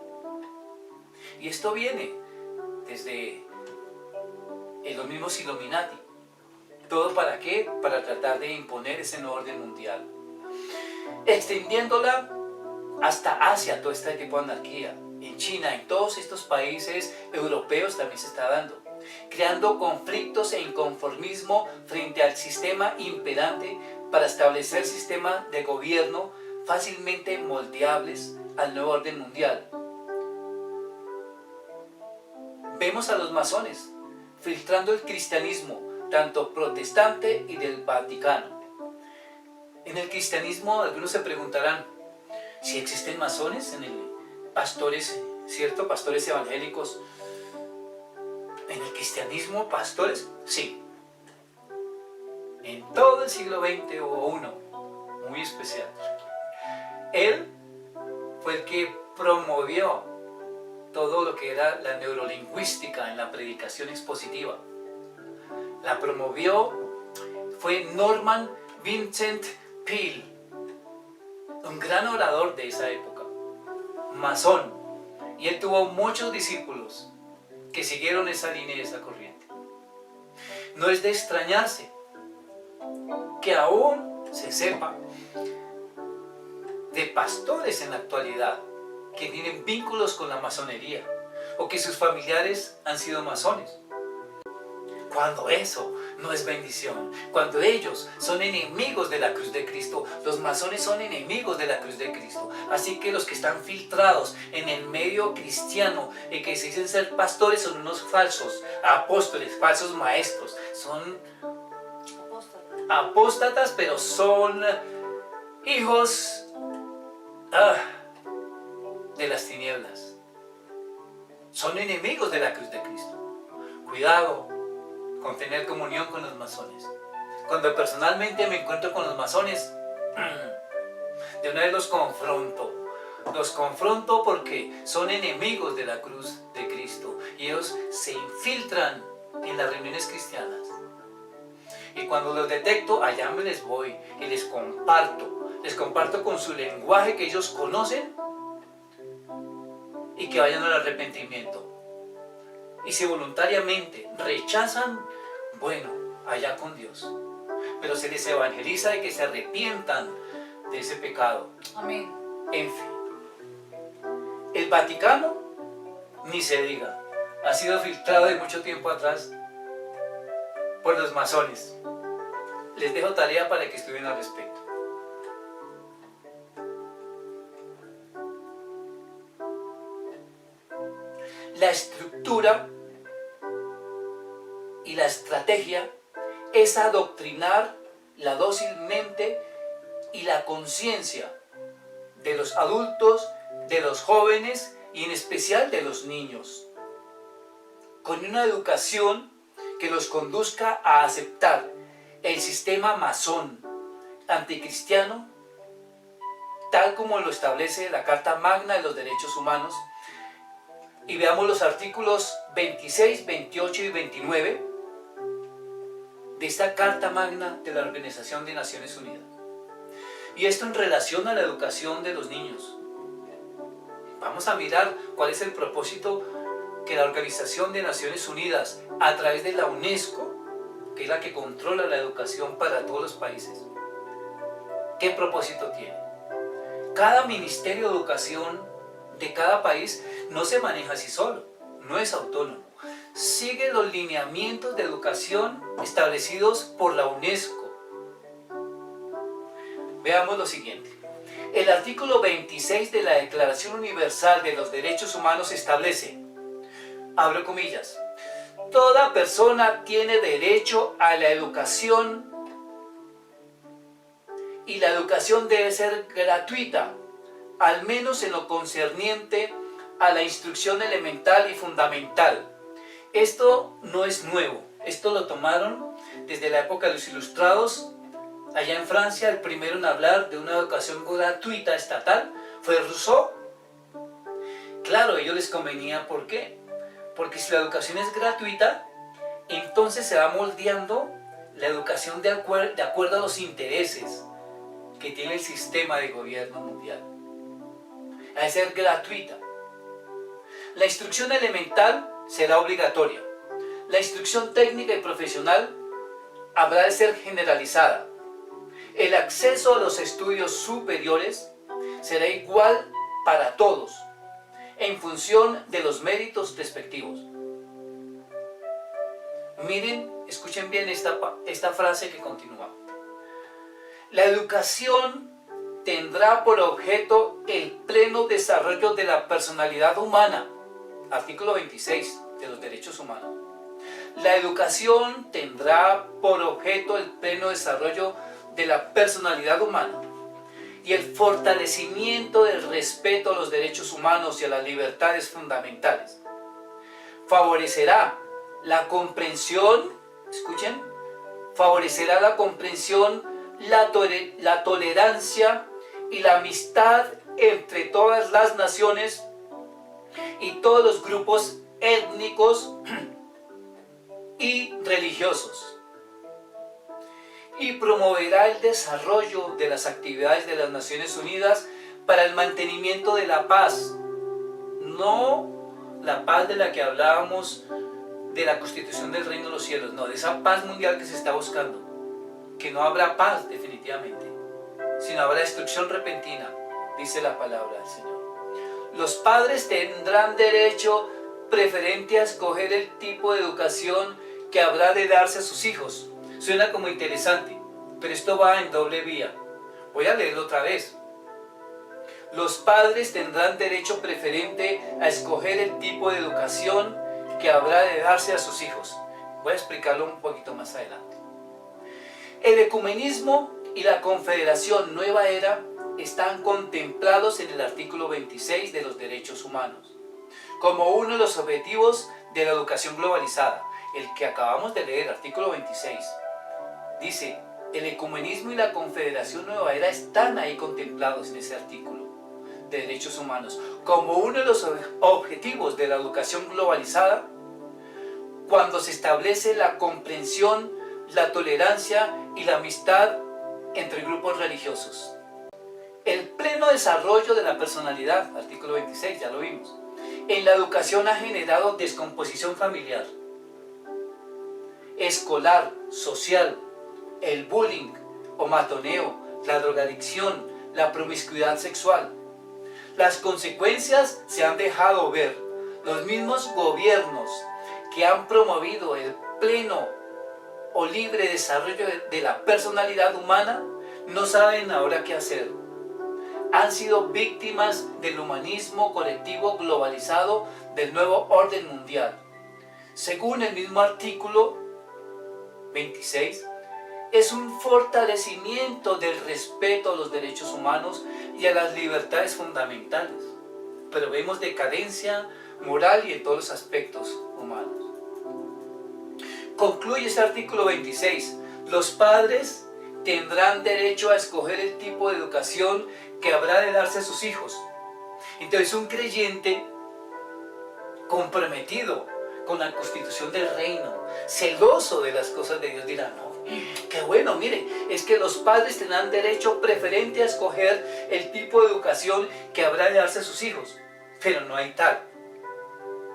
Y esto viene desde los mismos Illuminati. ¿Todo para qué? Para tratar de imponer ese nuevo orden mundial. Extendiéndola hasta Asia, todo este tipo de anarquía. En China, en todos estos países europeos también se está dando. creando conflictos e inconformismo frente al sistema imperante para establecer sistemas de gobierno fácilmente moldeables al nuevo orden mundial. Vemos a los masones filtrando el cristianismo, tanto protestante y del Vaticano. En el cristianismo algunos se preguntarán si existen masones en el pastores, ¿cierto? Pastores evangélicos. En el cristianismo, pastores, sí. En todo el siglo XX hubo uno muy especial. Él fue el que promovió todo lo que era la neurolingüística en la predicación expositiva. La promovió, fue Norman Vincent Peale, un gran orador de esa época, masón, y él tuvo muchos discípulos que siguieron esa línea y esa corriente. No es de extrañarse que aún se sepa de pastores en la actualidad que tienen vínculos con la masonería o que sus familiares han sido masones. Cuando eso no es bendición, cuando ellos son enemigos de la cruz de Cristo, los masones son enemigos de la cruz de Cristo. Así que los que están filtrados en el medio cristiano y que se dicen ser pastores son unos falsos apóstoles, falsos maestros, son apóstatas, pero son hijos de las tinieblas. Son enemigos de la cruz de Cristo. Cuidado con tener comunión con los masones. Cuando personalmente me encuentro con los masones, de una vez los confronto. Los confronto porque son enemigos de la cruz de Cristo y ellos se infiltran en las reuniones cristianas. Y cuando los detecto, allá me les voy y les comparto con su lenguaje que ellos conocen y que vayan al arrepentimiento. Y si voluntariamente rechazan, bueno, allá con Dios. Pero se les evangeliza de que se arrepientan de ese pecado. Amén. En fin. El Vaticano, ni se diga, ha sido filtrado de mucho tiempo atrás por los masones. Les dejo tarea para que estudien al respecto. La estructura y la estrategia es adoctrinar la dócil mente y la conciencia de los adultos, de los jóvenes y en especial de los niños, con una educación que los conduzca a aceptar el sistema masón anticristiano, tal como lo establece la Carta Magna de los Derechos Humanos. Y veamos los artículos 26, 28 y 29 de esta Carta Magna de la Organización de Naciones Unidas. Y esto en relación a la educación de los niños. Vamos a mirar cuál es el propósito que la Organización de Naciones Unidas, a través de la UNESCO, que es la que controla la educación para todos los países, ¿qué propósito tiene? Cada ministerio de educación de cada país no se maneja así solo, no es autónomo. Sigue los lineamientos de educación establecidos por la UNESCO. Veamos lo siguiente. El artículo 26 de la Declaración Universal de los Derechos Humanos establece, abro comillas, toda persona tiene derecho a la educación y la educación debe ser gratuita, al menos en lo concerniente a la instrucción elemental y fundamental. Esto no es nuevo, esto lo tomaron desde la época de los Ilustrados. Allá en Francia, el primero en hablar de una educación gratuita estatal fue Rousseau. Claro, a ellos les convenía, ¿por qué? Porque si la educación es gratuita, entonces se va moldeando la educación de acuerdo a los intereses que tiene el sistema de gobierno mundial. Ha de ser gratuita. La instrucción elemental será obligatoria. La instrucción técnica y profesional habrá de ser generalizada. El acceso a los estudios superiores será igual para todos, en función de los méritos respectivos. Miren, escuchen bien esta frase que continúa. La educación tendrá por objeto el pleno desarrollo de la personalidad humana. Artículo 26 de los derechos humanos. La educación tendrá por objeto el pleno desarrollo de la personalidad humana y el fortalecimiento del respeto a los derechos humanos y a las libertades fundamentales. Favorecerá la comprensión, escuchen, favorecerá la comprensión, la tolerancia y la amistad entre todas las naciones y todos los grupos étnicos y religiosos, y promoverá el desarrollo de las actividades de las Naciones Unidas para el mantenimiento de la paz, no la paz de la que hablábamos de la Constitución del Reino de los Cielos, no, de esa paz mundial que se está buscando, que no habrá paz definitivamente, sino habrá destrucción repentina, dice la palabra del Señor. Los padres tendrán derecho preferente a escoger el tipo de educación que habrá de darse a sus hijos. Suena como interesante, pero esto va en doble vía. Voy a leerlo otra vez. Los padres tendrán derecho preferente a escoger el tipo de educación que habrá de darse a sus hijos. Voy a explicarlo un poquito más adelante. El ecumenismo y la Confederación Nueva Era están contemplados en el artículo 26 de los derechos humanos, como uno de los objetivos de la educación globalizada, el que acabamos de leer, artículo 26. Dice, el ecumenismo y la Confederación Nueva Era están ahí contemplados en ese artículo de derechos humanos, como uno de los objetivos de la educación globalizada, cuando se establece la comprensión, la tolerancia y la amistad entre grupos religiosos. El pleno desarrollo de la personalidad, artículo 26, ya lo vimos. En la educación ha generado descomposición familiar, escolar, social, el bullying o matoneo, la drogadicción, la promiscuidad sexual. Las consecuencias se han dejado ver. Los mismos gobiernos que han promovido el pleno o libre desarrollo de la personalidad humana no saben ahora qué hacer. Han sido víctimas del humanismo colectivo globalizado del nuevo orden mundial. Según el mismo artículo 26, es un fortalecimiento del respeto a los derechos humanos y a las libertades fundamentales. Pero vemos decadencia moral y en todos los aspectos humanos. Concluye este artículo 26. Los padres tendrán derecho a escoger el tipo de educación que habrá de darse a sus hijos. Entonces un creyente comprometido con la constitución del reino, celoso de las cosas de Dios, dirá, no, qué bueno, mire, es que los padres tendrán derecho preferente a escoger el tipo de educación que habrá de darse a sus hijos. Pero no hay tal.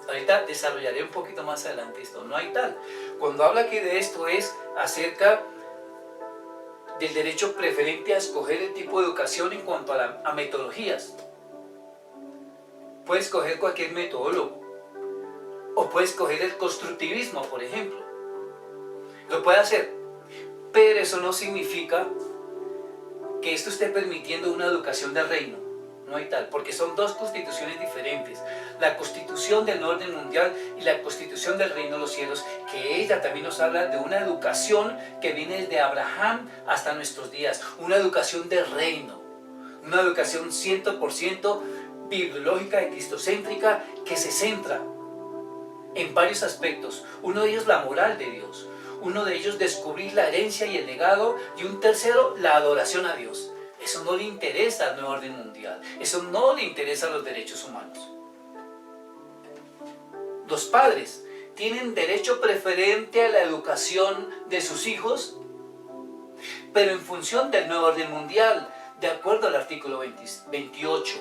Ahorita desarrollaré un poquito más adelante esto. No hay tal. Cuando habla aquí de esto es acerca del derecho preferente a escoger el tipo de educación en cuanto a metodologías. Puedes escoger cualquier metodólogo. O puedes escoger el constructivismo, por ejemplo. Lo puede hacer. Pero eso no significa que esto esté permitiendo una educación del reino. No hay tal, porque son dos constituciones diferentes. La constitución del orden mundial y la constitución del reino de los cielos, que ella también nos habla de una educación que viene desde Abraham hasta nuestros días. Una educación del reino. Una educación 100% bibliológica y cristocéntrica que se centra en varios aspectos. Uno de ellos la moral de Dios. Uno de ellos descubrir la herencia y el legado. Y un tercero la adoración a Dios. Eso no le interesa al nuevo orden mundial. Eso no le interesa a los derechos humanos. Los padres tienen derecho preferente a la educación de sus hijos, pero en función del nuevo orden mundial, de acuerdo al artículo 28.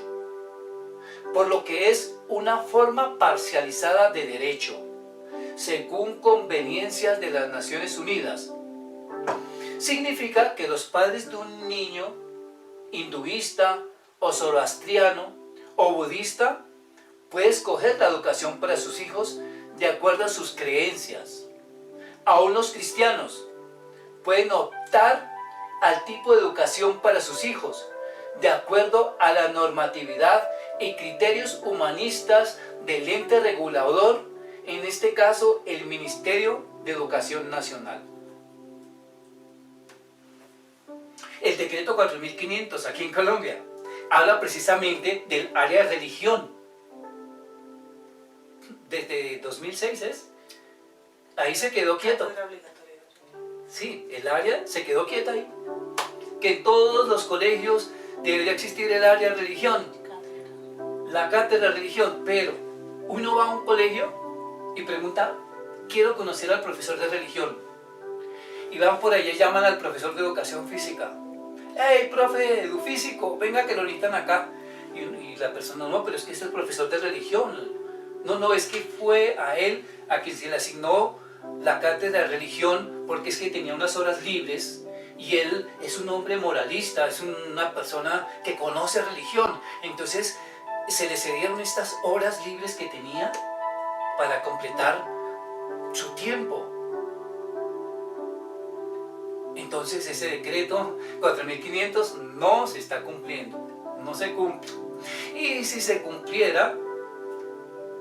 Por lo que es una forma parcializada de derecho, según conveniencias de las Naciones Unidas. Significa que los padres de un niño hinduista o zoroastriano o budista puede escoger la educación para sus hijos de acuerdo a sus creencias, Aún los cristianos pueden optar al tipo de educación para sus hijos, de acuerdo a la normatividad y criterios humanistas del ente regulador, en este caso el Ministerio de Educación Nacional. El decreto 4500 aquí en Colombia habla precisamente del área de religión. Desde 2006 es, ahí se quedó quieto. Sí, el área se quedó quieta ahí. Que en todos los colegios debería existir el área de religión, la cátedra de religión, pero uno va a un colegio y pregunta, quiero conocer al profesor de religión. Y van por allá y llaman al profesor de educación física. ¡Hey, profe de edufísico, venga que lo necesitan acá! Y la persona, no, pero es que es el profesor de religión. No, es que fue a él a quien se le asignó la cátedra de religión porque es que tenía unas horas libres y él es un hombre moralista, es una persona que conoce religión. Entonces se le cedieron estas horas libres que tenía para completar su tiempo. Entonces ese decreto 4500 no se está cumpliendo, no se cumple. Y si se cumpliera,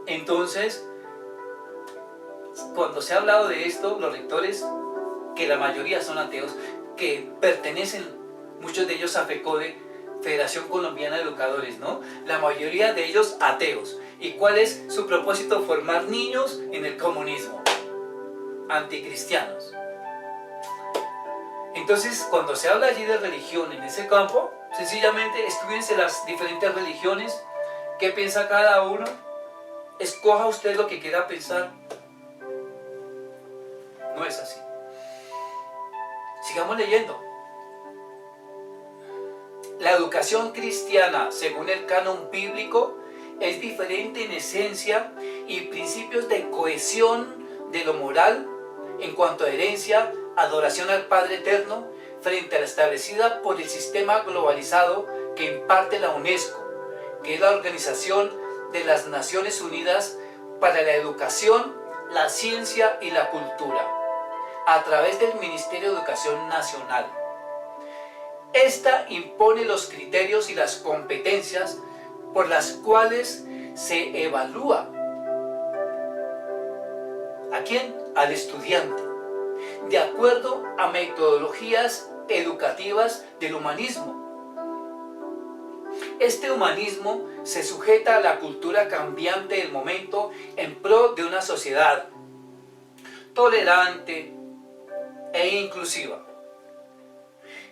entonces, cuando se ha hablado de esto, los rectores, que la mayoría son ateos, que pertenecen, muchos de ellos a FECODE, Federación Colombiana de Educadores, ¿no? La mayoría de ellos ateos. ¿Y cuál es su propósito? Formar niños en el comunismo, anticristianos. Entonces, cuando se habla allí de religión en ese campo, sencillamente estudiense las diferentes religiones, qué piensa cada uno, escoja usted lo que quiera pensar. No es así. Sigamos leyendo. La educación cristiana, según el canon bíblico, es diferente en esencia y principios de cohesión de lo moral en cuanto a herencia, adoración al Padre Eterno, frente a la establecida por el sistema globalizado que imparte la UNESCO, que es la Organización de las Naciones Unidas para la Educación, la Ciencia y la Cultura, a través del Ministerio de Educación Nacional. Esta impone los criterios y las competencias por las cuales se evalúa. ¿A quién? Al estudiante, de acuerdo a metodologías educativas del humanismo. Este humanismo se sujeta a la cultura cambiante del momento en pro de una sociedad tolerante e inclusiva.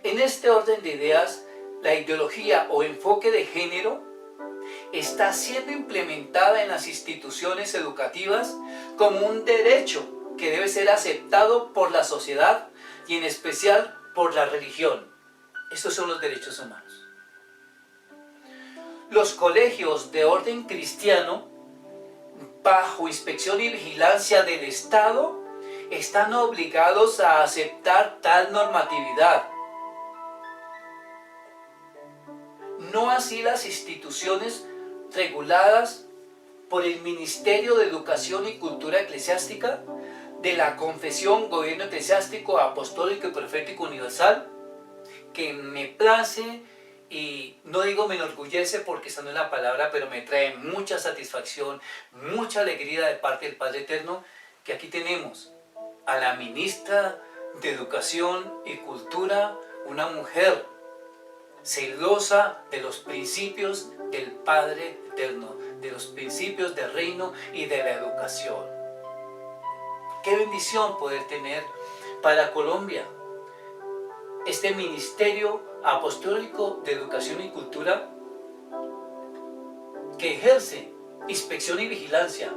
En este orden de ideas, la ideología o enfoque de género está siendo implementada en las instituciones educativas como un derecho que debe ser aceptado por la sociedad y en especial por la religión. Estos son los derechos humanos. Los colegios de orden cristiano, bajo inspección y vigilancia del Estado, están obligados a aceptar tal normatividad. No así las instituciones reguladas por el Ministerio de Educación y Cultura Eclesiástica de la Confesión Gobierno Eclesiástico Apostólico y Profético Universal, que me place y no digo me enorgullece porque esa no es la palabra, pero me trae mucha satisfacción, mucha alegría de parte del Padre Eterno, que aquí tenemos a la ministra de Educación y Cultura, una mujer celosa de los principios del Padre Eterno, de los principios del reino y de la educación. Qué bendición poder tener para Colombia este Ministerio Apostólico de Educación y Cultura que ejerce inspección y vigilancia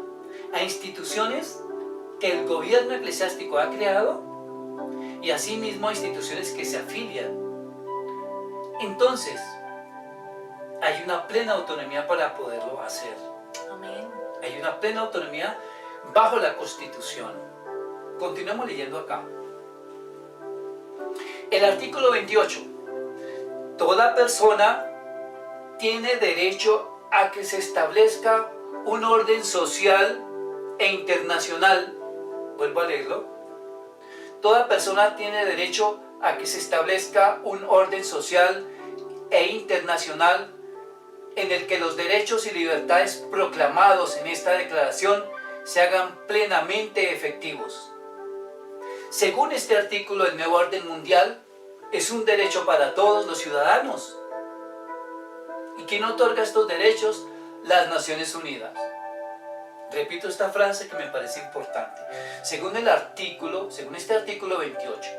a instituciones que el gobierno eclesiástico ha creado y asimismo a instituciones que se afilian. Entonces, hay una plena autonomía para poderlo hacer. Amén. Hay una plena autonomía bajo la Constitución. Continuemos leyendo acá. El artículo 28. Toda persona tiene derecho a que se establezca un orden social e internacional. Vuelvo a leerlo. Toda persona tiene derecho a que se establezca un orden social e internacional en el que los derechos y libertades proclamados en esta declaración se hagan plenamente efectivos. Según este artículo, el nuevo orden mundial es un derecho para todos los ciudadanos. ¿Y quién otorga estos derechos? Las Naciones Unidas. Repito esta frase que me parece importante. Según este artículo 28,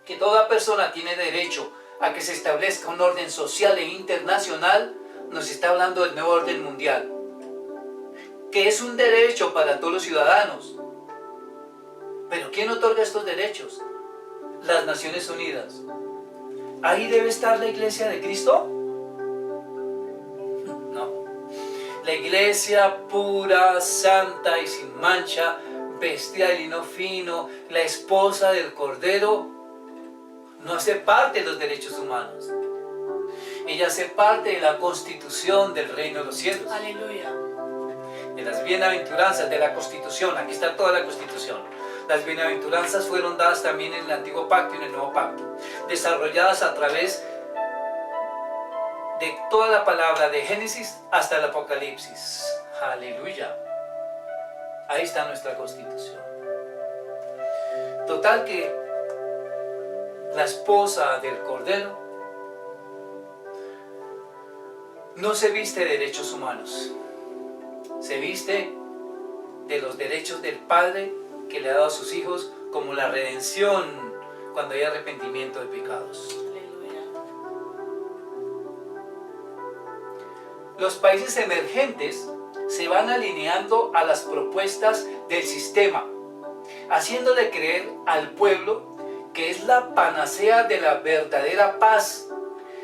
que toda persona tiene derecho a que se establezca un orden social e internacional, nos está hablando del nuevo orden mundial, que es un derecho para todos los ciudadanos. ¿Pero quién otorga estos derechos? Las Naciones Unidas. ¿Ahí debe estar la Iglesia de Cristo? No. La Iglesia pura, santa y sin mancha, vestida de lino fino, la esposa del Cordero, no hace parte de los derechos humanos. Ella hace parte de la constitución del reino de los cielos. Aleluya. De las bienaventuranzas, de la constitución. Aquí está toda la constitución. Las bienaventuranzas fueron dadas también en el antiguo pacto y en el nuevo pacto, desarrolladas a través de toda la palabra, de Génesis hasta el Apocalipsis. Aleluya. Ahí está nuestra constitución. Total que la esposa del Cordero no se viste de derechos humanos, se viste de los derechos del Padre que le ha dado a sus hijos, como la redención cuando hay arrepentimiento de pecados. Aleluya. Los países emergentes se van alineando a las propuestas del sistema, haciéndole creer al pueblo que es la panacea de la verdadera paz,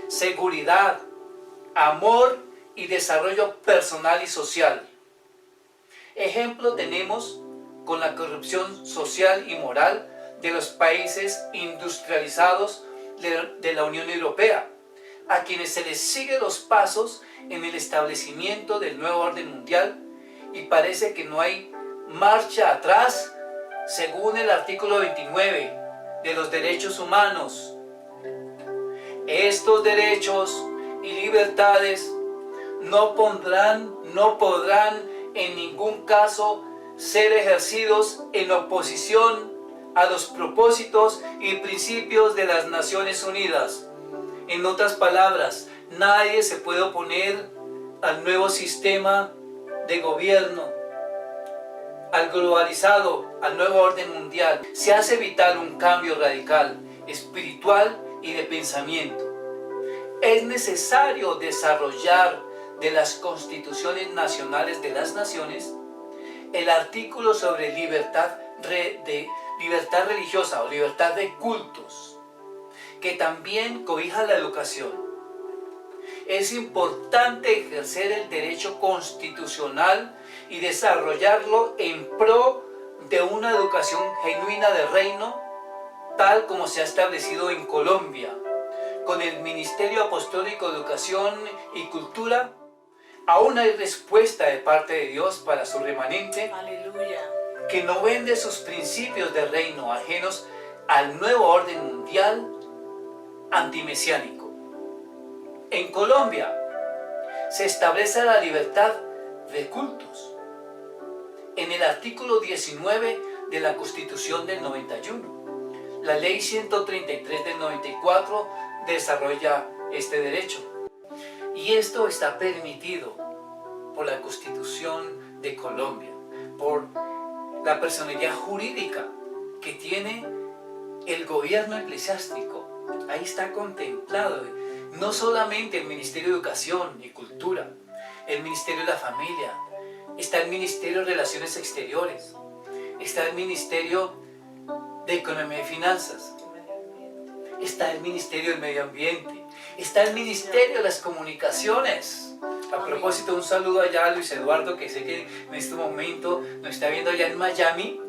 seguridad, amor y desarrollo personal y social. Ejemplo tenemos con la corrupción social y moral de los países industrializados de la Unión Europea, a quienes se les sigue los pasos en el establecimiento del nuevo orden mundial, y parece que no hay marcha atrás, según el artículo 29 de los derechos humanos. Estos derechos y libertades no podrán en ningún caso ser ejercidos en oposición a los propósitos y principios de las Naciones Unidas. En otras palabras, nadie se puede oponer al nuevo sistema de gobierno, al globalizado, al nuevo orden mundial. Se hace vital un cambio radical, espiritual y de pensamiento. Es necesario desarrollar de las constituciones nacionales de las naciones el artículo sobre libertad religiosa o libertad de cultos, que también cobija la educación. Es importante ejercer el derecho constitucional y desarrollarlo en pro de una educación genuina de reino, tal como se ha establecido en Colombia, con el Ministerio Apostólico de Educación y Cultura. Aún hay respuesta de parte de Dios para su remanente. Aleluya. Que no vende sus principios de reino ajenos al nuevo orden mundial antimesiánico. En Colombia se establece la libertad de cultos en el artículo 19 de la Constitución del 91. La Ley 133 del 94 desarrolla este derecho. Y esto está permitido por la Constitución de Colombia, por la personalidad jurídica que tiene el gobierno eclesiástico. Ahí está contemplado no solamente el Ministerio de Educación y Cultura, el Ministerio de la Familia, está el Ministerio de Relaciones Exteriores, está el Ministerio de Economía y Finanzas, está el Ministerio del Medio Ambiente, está el Ministerio de las Comunicaciones. A propósito, un saludo allá a Luis Eduardo, que sé que en este momento nos está viendo allá en Miami,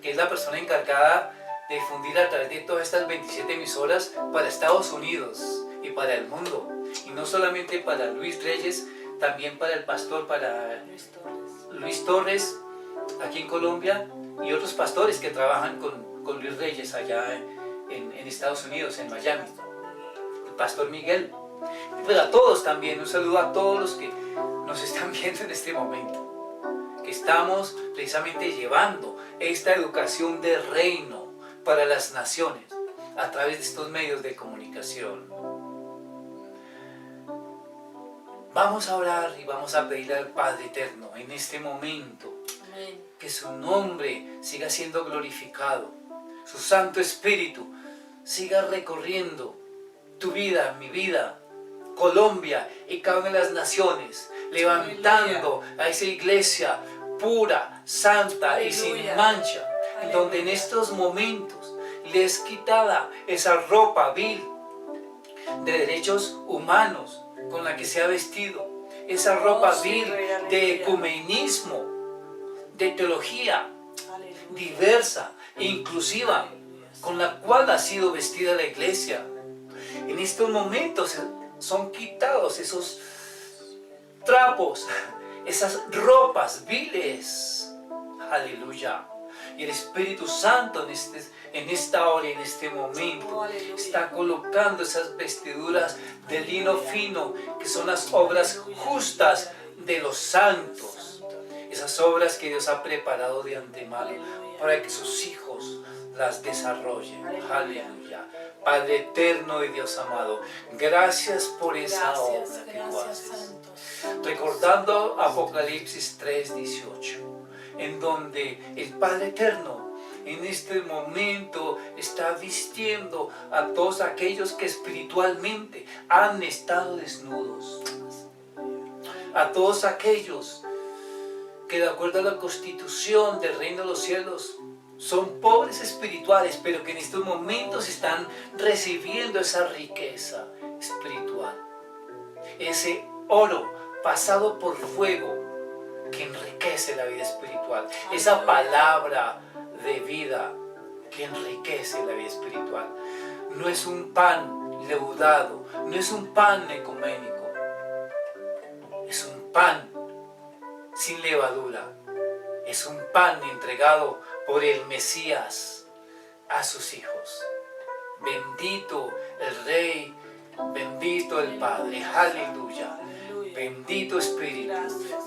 que es la persona encargada de difundir a través de todas estas 27 emisoras para Estados Unidos y para el mundo. Y no solamente para Luis Reyes, también para el pastor, para Luis Torres, aquí en Colombia, y otros pastores que trabajan con Luis Reyes allá en Estados Unidos, en Miami. El pastor Miguel. Pero a todos también, un saludo a todos los que nos están viendo en este momento. Que estamos precisamente llevando esta educación de reino para las naciones a través de estos medios de comunicación. Vamos a orar y vamos a pedirle al Padre Eterno en este momento que su nombre siga siendo glorificado, su Santo Espíritu siga recorriendo tu vida, mi vida, Colombia y cada una de las naciones, levantando a esa iglesia pura, santa y sin mancha, en donde en estos momentos le es quitada esa ropa vil de derechos humanos con la que se ha vestido, esa ropa vil de ecumenismo, de teología diversa e inclusiva con la cual ha sido vestida la iglesia. En estos momentos son quitados esos trapos, esas ropas viles. Aleluya. Y el Espíritu Santo en esta hora y en este momento está colocando esas vestiduras de lino fino, que son las obras justas de los santos. Esas obras que Dios ha preparado de antemano para que sus hijos las desarrollen. Aleluya. Padre eterno y Dios amado, gracias por esa obra que tú haces. Recordando Apocalipsis 3:18, en donde el Padre eterno en este momento está vistiendo a todos aquellos que espiritualmente han estado desnudos, a todos aquellos que de acuerdo a la constitución del reino de los cielos son pobres espirituales, pero que en estos momentos están recibiendo esa riqueza espiritual, ese oro pasado por fuego que enriquece la vida espiritual, esa palabra de vida que enriquece la vida espiritual. No es un pan leudado, no es un pan ecuménico, es un pan sin levadura, es un pan entregado por el Mesías a sus hijos. Bendito el Rey, bendito el Padre, aleluya. Bendito Espíritu,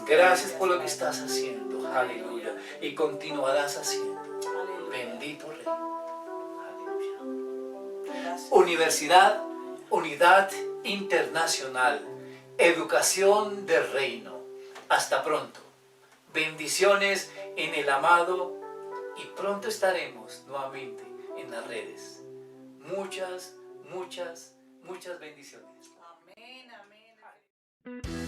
gracias por lo que estás haciendo, aleluya, y continuarás haciendo. Bendito Rey, aleluya. Universidad, Unidad Internacional, Educación de Reino. Hasta pronto. Bendiciones en el amado y pronto estaremos nuevamente en las redes. Muchas bendiciones. Amén, amén.